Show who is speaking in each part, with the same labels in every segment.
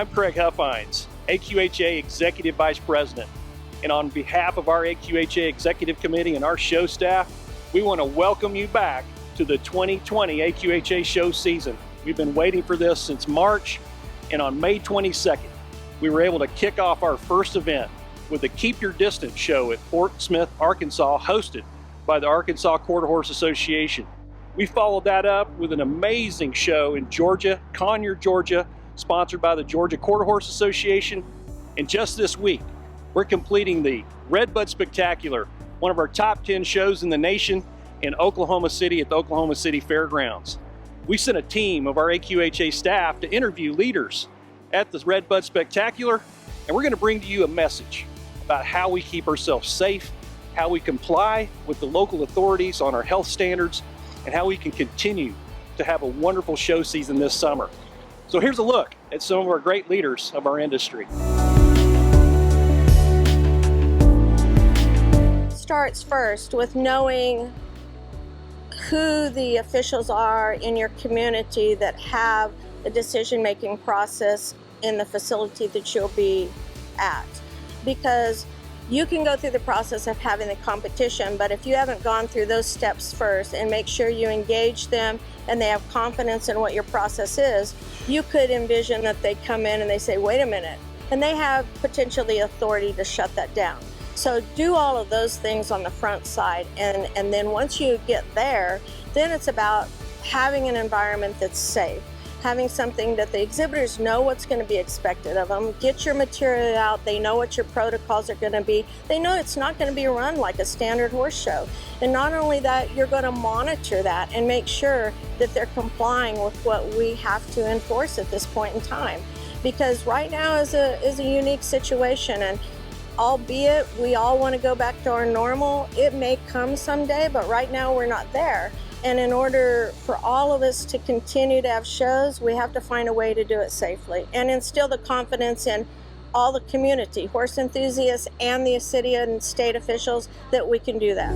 Speaker 1: I'm Craig Huffines, AQHA Executive Vice President. And on behalf of our AQHA Executive Committee and our show staff, we want to welcome you back to the 2020 AQHA show season. We've been waiting for this since March, and on May 22nd, we were able to kick off our first event with the Keep Your Distance show at Fort Smith, Arkansas, hosted by the Arkansas Quarter Horse Association. We followed that up with an amazing show in Georgia, Conyers, Georgia, sponsored by the Georgia Quarter Horse Association. And just this week, we're completing the Redbud Spectacular, one of our top 10 shows in the nation, in Oklahoma City at the Oklahoma City Fairgrounds. We sent a team of our AQHA staff to interview leaders at the Redbud Spectacular, and we're going to bring to you a message about how we keep ourselves safe, how we comply with the local authorities on our health standards, and how we can continue to have a wonderful show season this summer. So here's a look at some of our great leaders of our industry.
Speaker 2: Starts first with knowing who the officials are in your community that have a decision-making process in the facility that you'll be at. Because you can go through the process of having the competition, but if you haven't gone through those steps first and make sure you engage them and they have confidence in what your process is, you could envision that they come in and they say, wait a minute, and they have potentially authority to shut that down. So do all of those things on the front side, and then once you get there, then it's about having an environment that's safe, having something that the exhibitors know what's going to be expected of them. Get your material out, they know what your protocols are going to be, they know it's not going to be run like a standard horse show. And not only that, you're going to monitor that and make sure that they're complying with what we have to enforce at this point in time. Because right now is a unique situation, and albeit we all want to go back to our normal, it may come someday, but right now we're not there. And in order for all of us to continue to have shows, we have to find a way to do it safely and instill the confidence in all the community, horse enthusiasts and the city and state officials, that we can do that.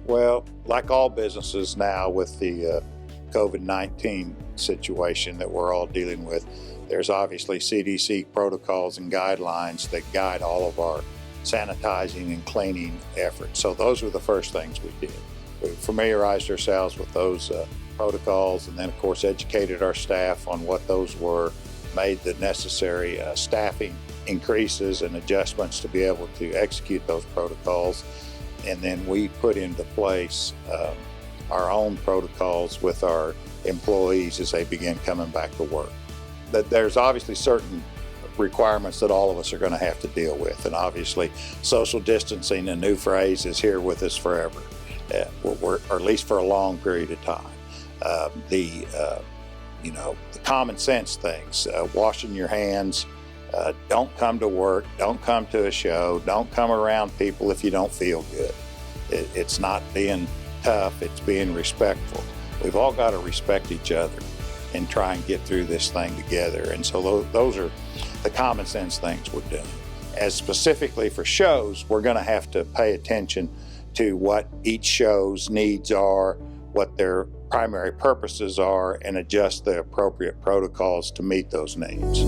Speaker 3: Well, like all businesses now with the COVID-19 situation that we're all dealing with, there's obviously CDC protocols and guidelines that guide all of our sanitizing and cleaning efforts. So those were the first things we did. We familiarized ourselves with those protocols, and then of course educated our staff on what those were, made the necessary staffing increases and adjustments to be able to execute those protocols. And then we put into place our own protocols with our employees as they begin coming back to work. But there's obviously certain requirements that all of us are going to have to deal with, and obviously social distancing, a new phrase, is here with us forever, or at least for a long period of time. The common sense things, washing your hands, don't come to work, don't come to a show, don't come around people if you don't feel good. It's not being tough, it's being respectful. We've all got to respect each other and try and get through this thing together. And so those are the common sense things we're doing. As specifically for shows, we're going to have to pay attention to what each show's needs are, what their primary purposes are, and adjust the appropriate protocols to meet those needs.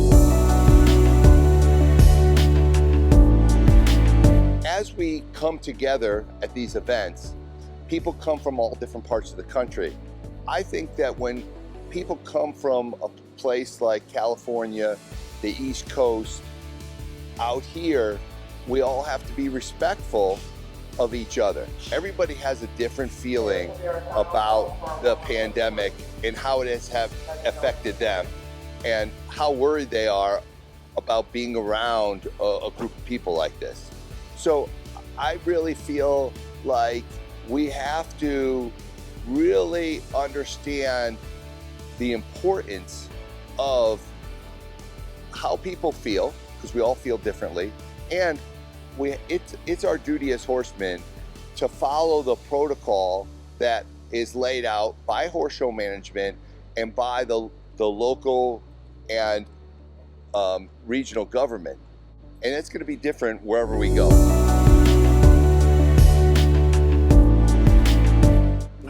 Speaker 4: As we come together at these events, people come from all different parts of the country. I think that when people come from a place like California, the East Coast, out here, we all have to be respectful of each other. Everybody has a different feeling about the pandemic and how it has affected them and how worried they are about being around a group of people like this. So I really feel like we have to really understand the importance of how people feel, because we all feel differently, and it's our duty as horsemen to follow the protocol that is laid out by horse show management and by the local and regional government. And it's going to be different wherever we go.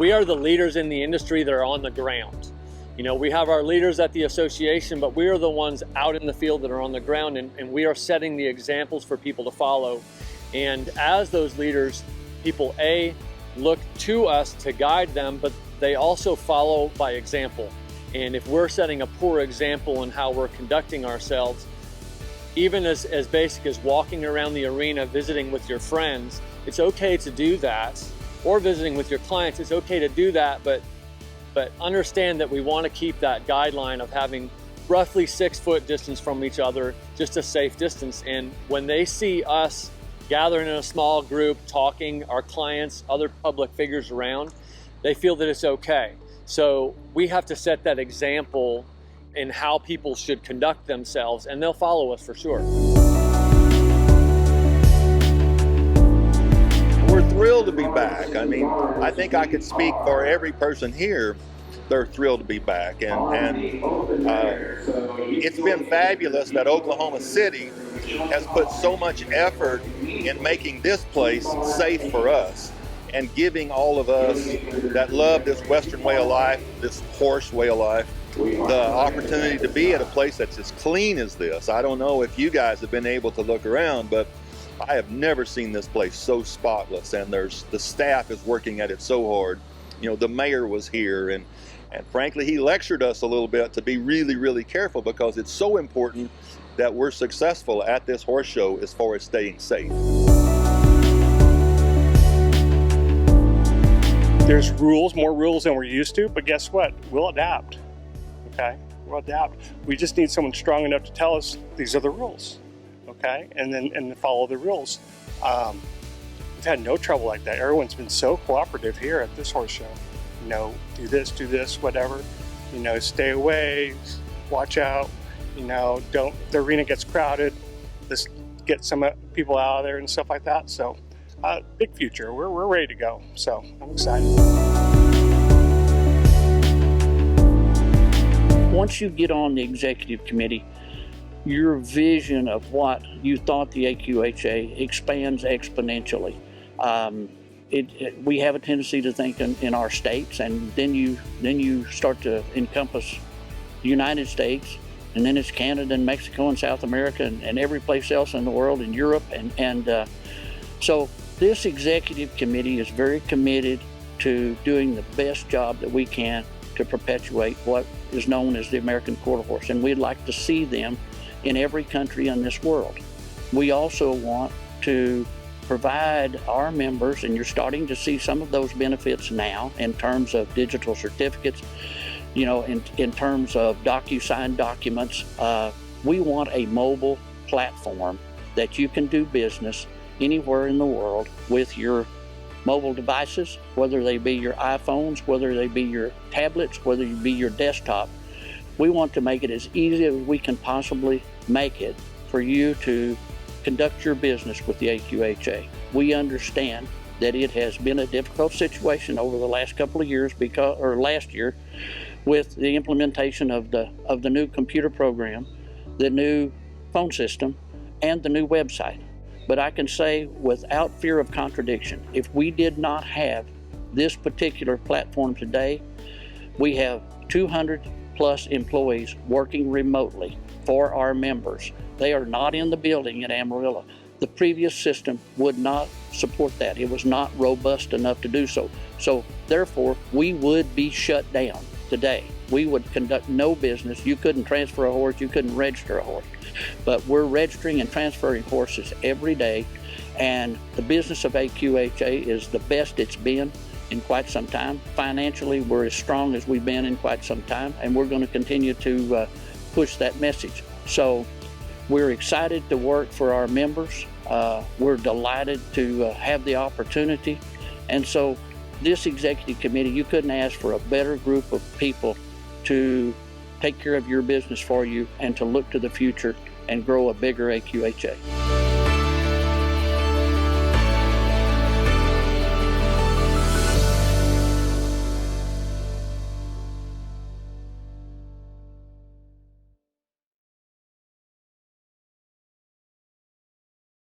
Speaker 1: We
Speaker 5: we are the leaders in the industry that are on the ground. You know, we have our leaders at the association, but we are the ones out in the field that are on the ground, and we are setting the examples for people to follow. And as those leaders, people look to us to guide them, but they also follow by example. And if we're setting a poor example in how we're conducting ourselves, even as basic as walking around the arena, visiting with your friends, it's okay to do that, or visiting with your clients, it's okay to do that, but understand that we want to keep that guideline of having roughly 6 foot distance from each other, just a safe distance. And when they see us gathering in a small group, talking, our clients, other public figures around, they feel that it's okay. So we have to set that example in how people should conduct themselves, and they'll follow us for sure.
Speaker 6: We're thrilled to be back. I mean, I think I could speak for every person here. They're thrilled to be back, and it's been fabulous that Oklahoma City has put so much effort in making this place safe for us and giving all of us that love this Western way of life, this horse way of life, the opportunity to be at a place that's as clean as this. I don't know if you guys have been able to look around, but I have never seen this place so spotless, and the staff is working at it so hard. You know, the mayor was here, and frankly, he lectured us a little bit to be really, really careful, because it's so important that we're successful at this horse show as far as staying safe.
Speaker 1: There's rules, more rules than we're used to, but guess what? We'll adapt, okay? We'll adapt. We just need someone strong enough to tell us these are the rules, okay? And follow the rules. We've had no trouble like that. Everyone's been so cooperative here at this horse show. You know, do this, whatever. You know, stay away, watch out. You know, the arena gets crowded. Let's get some people out of there and stuff like that. So, big future. We're ready to go. So, I'm excited.
Speaker 7: Once you get on the executive committee, your vision of what you thought the AQHA expands exponentially. We have a tendency to think in our states, and then you start to encompass the United States, and then it's Canada and Mexico and South America and every place else in the world, and Europe, and so this executive committee is very committed to doing the best job that we can to perpetuate what is known as the American Quarter Horse, and we'd like to see them in every country in this world. We also want to provide our members, and you're starting to see some of those benefits now in terms of digital certificates, you know, in terms of DocuSign documents. We want a mobile platform that you can do business anywhere in the world with your mobile devices, whether they be your iPhones, whether they be your tablets, whether it be your desktop. We want to make it as easy as we can possibly make it for you to conduct your business with the AQHA. We understand that it has been a difficult situation over the last couple of years last year with the implementation of the new computer program, the new phone system, and the new website. But I can say without fear of contradiction, if we did not have this particular platform today, we have 200 plus employees working remotely for our members. They are not in the building at Amarillo. The previous system would not support that. It was not robust enough to do so. So therefore, we would be shut down today. We would conduct no business. You couldn't transfer a horse, you couldn't register a horse. But we're registering and transferring horses every day, and the business of AQHA is the best it's been in quite some time. Financially, we're as strong as we've been in quite some time, and we're going to continue to push that message. So we're excited to work for our members. We're delighted to have the opportunity. And so this executive committee, you couldn't ask for a better group of people to take care of your business for you and to look to the future and grow a bigger AQHA.